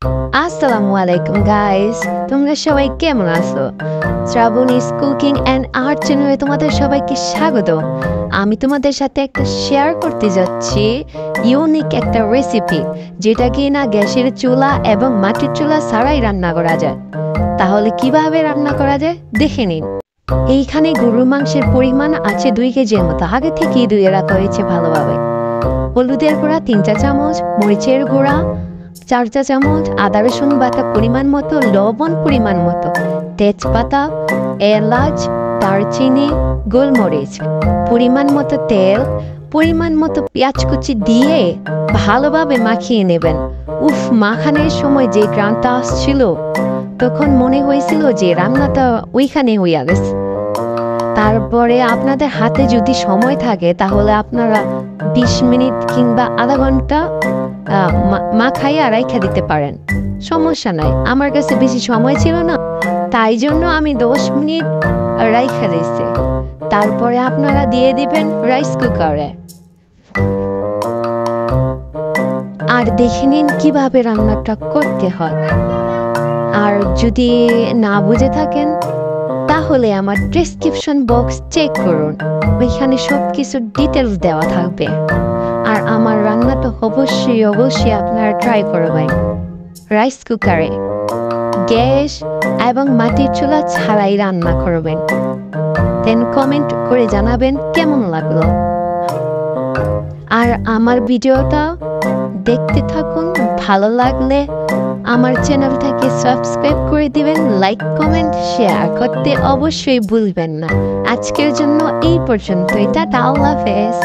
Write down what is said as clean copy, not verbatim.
আসসালামু আলাইকুম গাইস, তোমরা সবাই কেমন আছো? শ্রাবণীস কুকিং অ্যান্ড আর্ট চ্যানেলে তোমাদের সবাইকে স্বাগত। আমি তোমাদের সাথে একটা শেয়ার করতে যাচ্ছি ইউনিক একটা রেসিপি, যেটা কিনা গ্যাসের চুলা এবং মাটির চুলা ছাড়াই রান্না করা যায়। তাহলে কিভাবে রান্না করা যায় দেখে নিন। এইখানে গরুর মাংসের পরিমাণ আছে 2 কেজির মতো, আগে থেকেই ধুয়ে রাখা হয়েছে ভালোভাবে। হলুদের গুঁড়া 3 চা চামচ, মরিচের গুঁড়া 4 চা চামচ, আদা রসুন বাটা পরিমাণ মতো, লবণ পরিমাণ মতো, তেজপাতা, এলাচ, দারচিনি, গোলমরিচ, পরিমাণ মতো তেল, পরিমাণ মতো পেঁয়াজ কুচি দিয়ে ভালোভাবে মাখিয়ে নেবেন। মাখানোর সময় যে গ্রানটা আসছিল, তখন মনে হয়েছিল যে রান্নাটা ওইখানে হইয়া গেছে। তারপরে আপনাদের হাতে যদি সময় থাকে তাহলে আপনারা 20 মিনিট কিংবা আধা ঘন্টা মাখাইয়া রাইখা দিতে পারেন, সমস্যা নাই। আমার কাছে বেশি সময় ছিল না, তাই জন্য আমি 10 মিনিট রাইখা দিয়েছি। তারপরে আপনারা দিয়ে দিবেন রাইস কুকারে, আর দেখে নিন কিভাবে রান্নাটা করতে হয়। আর যদি না বুঝে থাকেন তাহলে আমার ডেসক্রিপশন বক্স চেক করুন, ওইখানে সব কিছু ডিটেলস দেওয়া থাকবে। আর আমার রান্নাটা অবশ্যই আপনারা ট্রাই করবেন রাইস কুকারে, গ্যাস এবং মাটির চুলা ছাড়াই রান্না করবেন। দেন কমেন্ট করে জানাবেন কেমন লাগলো। আর আমার ভিডিওটা দেখতে থাকুন, ভালো লাগলে আমার চ্যানেলটাকে সাবস্ক্রাইব করে দিবেন, লাইক কমেন্ট শেয়ার করতে অবশ্যই ভুলবেন না। আজকের জন্য এই পর্যন্তই, টাটা, আল্লাহ হাফেজ।